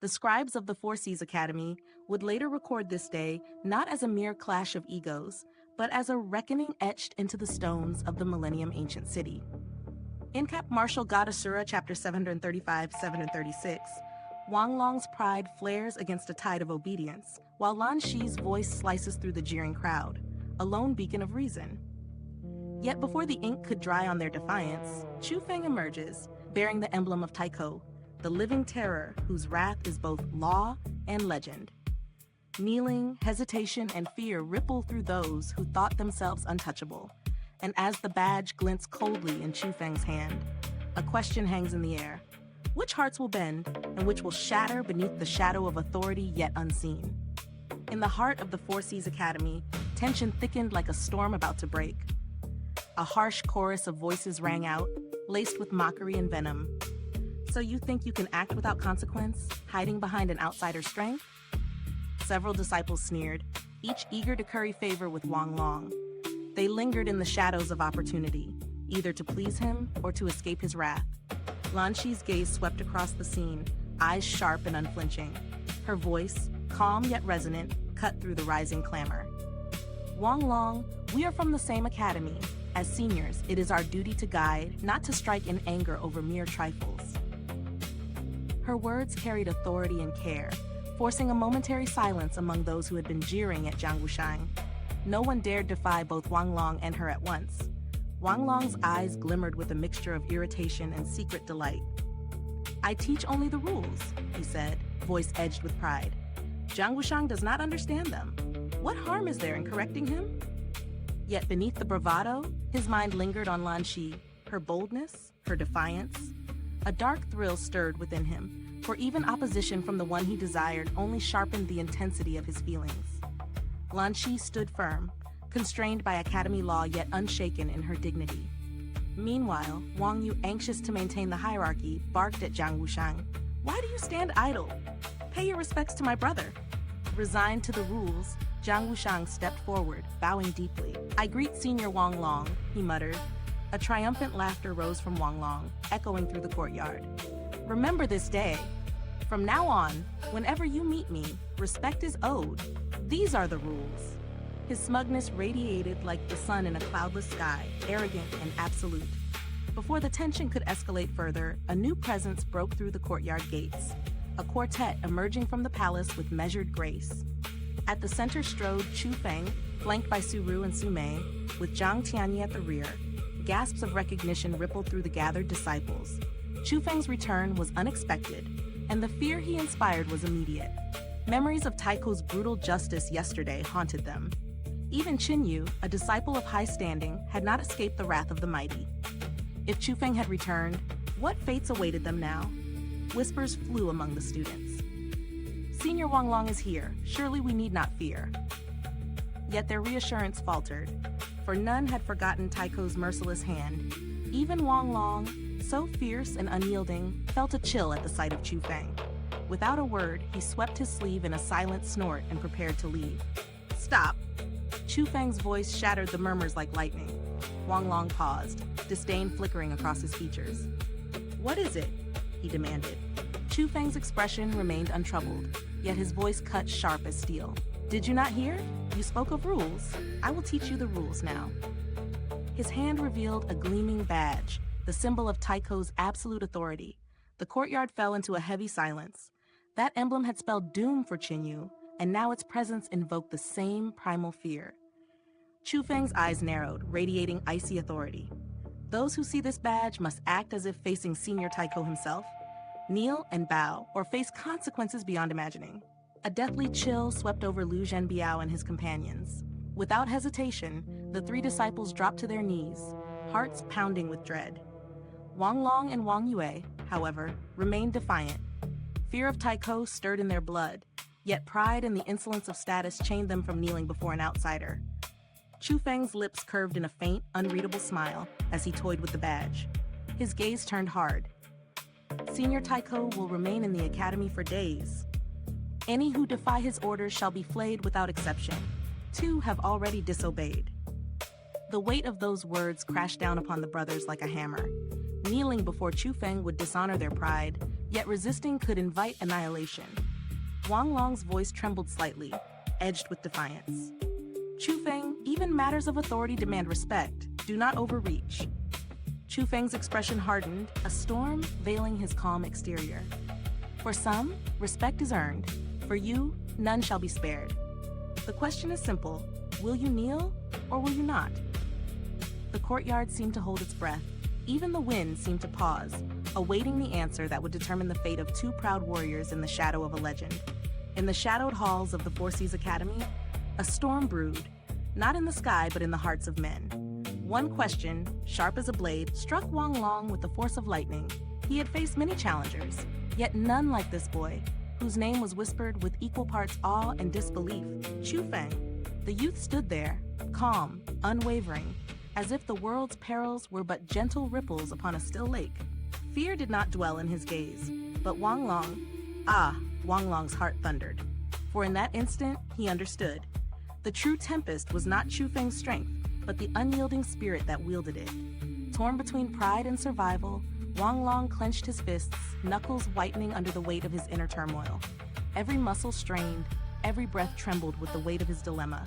The scribes of the Four Seas Academy would later record this day not as a mere clash of egos, but as a reckoning etched into the stones of the Millennium Ancient City. In Cap Martial God Asura, chapter 735-736, Wang Long's pride flares against a tide of obedience, while Lan Xi's voice slices through the jeering crowd, a lone beacon of reason. Yet before the ink could dry on their defiance, Chu Feng emerges, bearing the emblem of Taikou, the living terror whose wrath is both law and legend. Kneeling, hesitation, and fear ripple through those who thought themselves untouchable, and as the badge glints coldly in Chu Feng's hand, a question hangs in the air. Which hearts will bend, and which will shatter beneath the shadow of authority yet unseen? In the heart of the Four Seas Academy, tension thickened like a storm about to break. A harsh chorus of voices rang out, laced with mockery and venom. So you think you can act without consequence, hiding behind an outsider's strength? Several disciples sneered, each eager to curry favor with Wang Long. They lingered in the shadows of opportunity, either to please him or to escape his wrath. Lan Xi's gaze swept across the scene, eyes sharp and unflinching. Her voice, calm yet resonant, cut through the rising clamor. Wang Long, we are from the same academy. As seniors, it is our duty to guide, not to strike in anger over mere trifles. Her words carried authority and care, forcing a momentary silence among those who had been jeering at Jiang Wushang. No one dared defy both Wang Long and her at once. Wang Long's eyes glimmered with a mixture of irritation and secret delight. I teach only the rules, he said, voice edged with pride. Jiang Wushang does not understand them. What harm is there in correcting him? Yet beneath the bravado, his mind lingered on Lan Xi, her boldness, her defiance. A dark thrill stirred within him, for even opposition from the one he desired only sharpened the intensity of his feelings. Lan Xi stood firm, constrained by academy law yet unshaken in her dignity. Meanwhile, Wang Yu, anxious to maintain the hierarchy, barked at Jiang Wushang. Why do you stand idle? Pay your respects to my brother. Resigned to the rules, Jiang Wushang stepped forward, bowing deeply. I greet Senior Wang Long, he muttered. A triumphant laughter rose from Wang Long, echoing through the courtyard. Remember this day. From now on, whenever you meet me, respect is owed. These are the rules. His smugness radiated like the sun in a cloudless sky, arrogant and absolute. Before the tension could escalate further, a new presence broke through the courtyard gates. A quartet emerging from the palace with measured grace. At the center strode Chu Feng, flanked by Suru and Sumei, with Zhang Tianyi at the rear. Gasps of recognition rippled through the gathered disciples. Chu Feng's return was unexpected, and the fear he inspired was immediate. Memories of Taikou's brutal justice yesterday haunted them. Even Qinyu, a disciple of high standing, had not escaped the wrath of the mighty. If Chu Feng had returned, what fates awaited them now? Whispers flew among the students. Senior Wang Long is here, surely we need not fear. Yet their reassurance faltered, for none had forgotten Taikou's merciless hand. Even Wang Long, so fierce and unyielding, felt a chill at the sight of Chu Feng. Without a word, he swept his sleeve in a silent snort and prepared to leave. Stop! Chu Feng's voice shattered the murmurs like lightning. Wang Long paused, disdain flickering across his features. What is it? He demanded. Chu Feng's expression remained untroubled, yet his voice cut sharp as steel. Did you not hear? You spoke of rules. I will teach you the rules now. His hand revealed a gleaming badge, the symbol of Taikou's absolute authority. The courtyard fell into a heavy silence. That emblem had spelled doom for Qinyu, and now its presence invoked the same primal fear. Chu Feng's eyes narrowed, radiating icy authority. Those who see this badge must act as if facing Senior Taikou himself. Kneel and bow, or face consequences beyond imagining. A deathly chill swept over Lu Zhenbiao and his companions. Without hesitation, the three disciples dropped to their knees, hearts pounding with dread. Wang Long and Wang Yue, however, remained defiant. Fear of Taikou stirred in their blood, yet pride and the insolence of status chained them from kneeling before an outsider. Chu Feng's lips curved in a faint, unreadable smile as he toyed with the badge. His gaze turned hard. Senior Taikou will remain in the academy for days. Any who defy his orders shall be flayed without exception. 2 have already disobeyed. The weight of those words crashed down upon the brothers like a hammer. Kneeling before Chu Feng would dishonor their pride, yet resisting could invite annihilation. Wang Long's voice trembled slightly, edged with defiance. Chu Feng, even matters of authority demand respect. Do not overreach. Chu Feng's expression hardened, a storm veiling his calm exterior. For some, respect is earned. For you, none shall be spared. The question is simple. Will you kneel, or will you not? The courtyard seemed to hold its breath. Even the wind seemed to pause, awaiting the answer that would determine the fate of two proud warriors in the shadow of a legend. In the shadowed halls of the Four Seas Academy, a storm brewed, not in the sky but in the hearts of men. One question, sharp as a blade, struck Wang Long with the force of lightning. He had faced many challengers, yet none like this boy, whose name was whispered with equal parts awe and disbelief. Chu Feng. The youth stood there, calm, unwavering, as if the world's perils were but gentle ripples upon a still lake. Fear did not dwell in his gaze, but Wang Long, Wang Long's heart thundered. For in that instant, he understood. The true tempest was not Chu Feng's strength, but the unyielding spirit that wielded it. Torn between pride and survival, Wang Long clenched his fists, knuckles whitening under the weight of his inner turmoil. Every muscle strained, every breath trembled with the weight of his dilemma.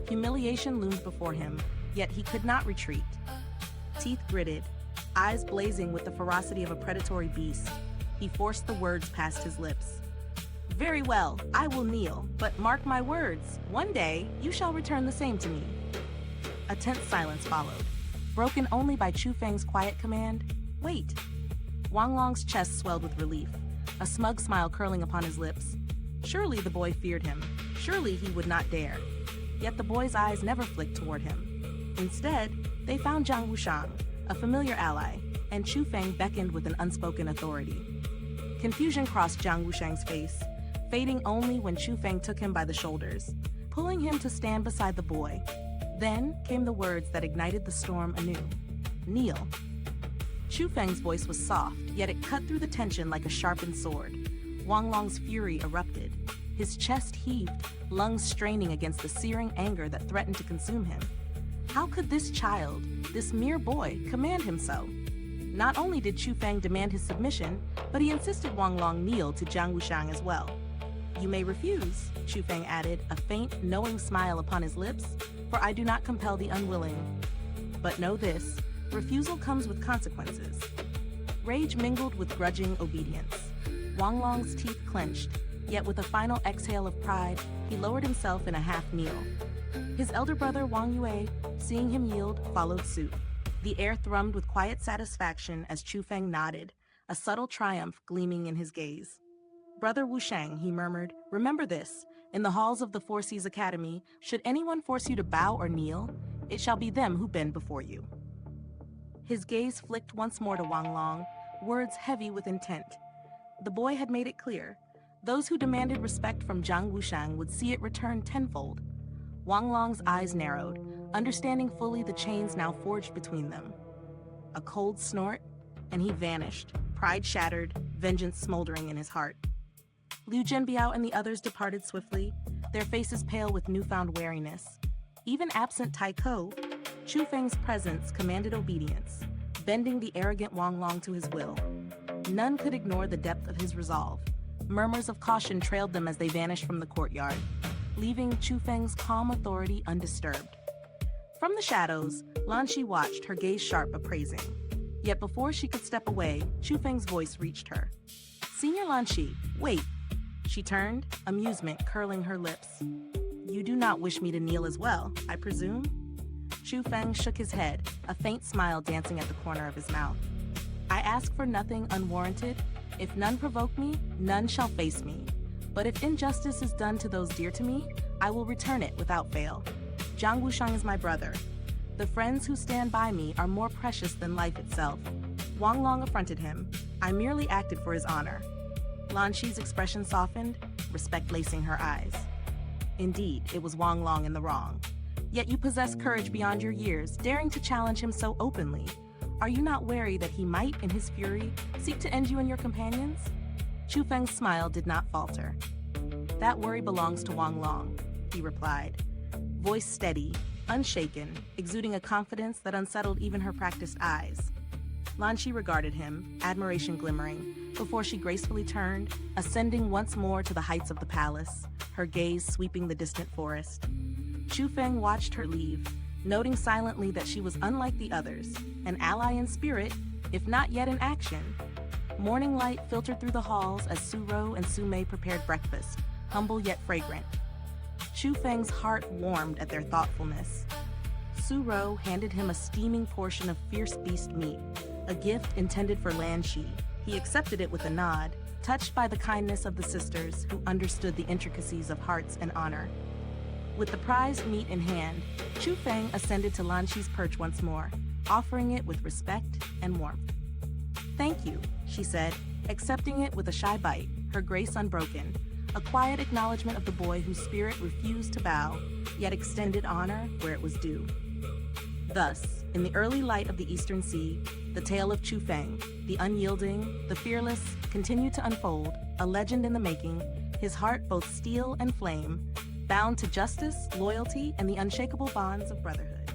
Humiliation loomed before him, yet he could not retreat. Teeth gritted, eyes blazing with the ferocity of a predatory beast, he forced the words past his lips. Very well, I will kneel, but mark my words, one day you shall return the same to me. A tense silence followed, broken only by Chu Feng's quiet command, wait. Wang Long's chest swelled with relief, a smug smile curling upon his lips. Surely the boy feared him, surely he would not dare. Yet the boy's eyes never flicked toward him. Instead, they found Jiang Wushang, a familiar ally, and Chu Feng beckoned with an unspoken authority. Confusion crossed Jiang Wushang's face, fading only when Chu Feng took him by the shoulders, pulling him to stand beside the boy. Then came the words that ignited the storm anew. Kneel. Chu Feng's voice was soft, yet it cut through the tension like a sharpened sword. Wang Long's fury erupted. His chest heaved, lungs straining against the searing anger that threatened to consume him. How could this child, this mere boy, command him so? Not only did Chu Feng demand his submission, but he insisted Wang Long kneel to Jiang Wushang as well. You may refuse, Chu Feng added, a faint, knowing smile upon his lips, for I do not compel the unwilling. But know this, refusal comes with consequences. Rage mingled with grudging obedience. Wang Long's teeth clenched, yet with a final exhale of pride, he lowered himself in a half-kneel. His elder brother Wang Yue, seeing him yield, followed suit. The air thrummed with quiet satisfaction as Chu Feng nodded, a subtle triumph gleaming in his gaze. Brother Wushang, he murmured, remember this. In the halls of the Four Seas Academy, should anyone force you to bow or kneel, it shall be them who bend before you. His gaze flicked once more to Wang Long, words heavy with intent. The boy had made it clear. Those who demanded respect from Jiang Wushang would see it return tenfold. Wang Long's eyes narrowed, understanding fully the chains now forged between them. A cold snort, and he vanished, pride shattered, vengeance smoldering in his heart. Liu Zhenbiao and the others departed swiftly, their faces pale with newfound wariness. Even absent Taikou, Chu Feng's presence commanded obedience, bending the arrogant Wang Long to his will. None could ignore the depth of his resolve. Murmurs of caution trailed them as they vanished from the courtyard, leaving Chu Feng's calm authority undisturbed. From the shadows, Lan Xi watched, her gaze sharp, appraising. Yet before she could step away, Chu Feng's voice reached her. Senior Lan Xi, wait. She turned, amusement curling her lips. You do not wish me to kneel as well, I presume? Chu Feng shook his head, a faint smile dancing at the corner of his mouth. I ask for nothing unwarranted. If none provoke me, none shall face me. But if injustice is done to those dear to me, I will return it without fail. Jiang Wushang is my brother. The friends who stand by me are more precious than life itself. Wang Long affronted him. I merely acted for his honor. Lan Xi's expression softened, respect lacing her eyes. Indeed, it was Wang Long in the wrong. Yet you possess courage beyond your years, daring to challenge him so openly. Are you not wary that he might, in his fury, seek to end you and your companions? Chu Feng's smile did not falter. That worry belongs to Wang Long, he replied, voice steady, unshaken, exuding a confidence that unsettled even her practiced eyes. Lan Xi regarded him, admiration glimmering, before she gracefully turned, ascending once more to the heights of the palace, her gaze sweeping the distant forest. Chu Feng watched her leave, noting silently that she was unlike the others, an ally in spirit, if not yet in action. Morning light filtered through the halls as Su-ro and Su-mei prepared breakfast, humble yet fragrant. Chu Feng's heart warmed at their thoughtfulness. Su-ro handed him a steaming portion of fierce beast meat, a gift intended for Lan Xi. He accepted it with a nod, touched by the kindness of the sisters who understood the intricacies of hearts and honor. With the prized meat in hand, Chu Feng ascended to Lan Xi's perch once more, offering it with respect and warmth. "Thank you," she said, accepting it with a shy bite, her grace unbroken, a quiet acknowledgement of the boy whose spirit refused to bow, yet extended honor where it was due. Thus, in the early light of the Eastern Sea, the tale of Chu Feng, the unyielding, the fearless, continued to unfold, a legend in the making, his heart both steel and flame, bound to justice, loyalty, and the unshakable bonds of brotherhood.